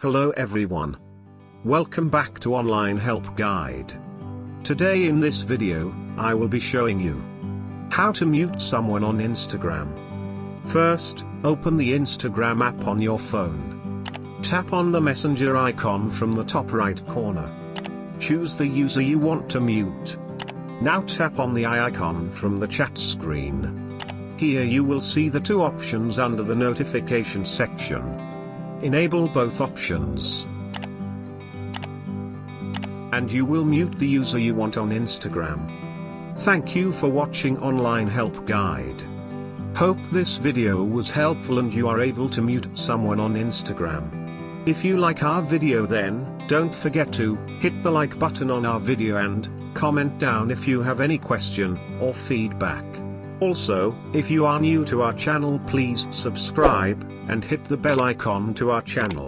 Hello everyone. Welcome back to Online Help Guide. Today in this video, I will be showing you how to mute someone on Instagram. First, open the Instagram app on your phone. Tap on the messenger icon from the top right corner. Choose the user you want to mute. Now tap on the eye icon from the chat screen. Here you will see the two options under the notification section. Enable both options, and you will mute the user you want on Instagram. Thank you for watching Online Help Guide. Hope this video was helpful and you are able to mute someone on Instagram. If you like our video, then don't forget to hit the like button on our video and comment down if you have any question or feedback. Also, if you are new to our channel, please subscribe and hit the bell icon to our channel.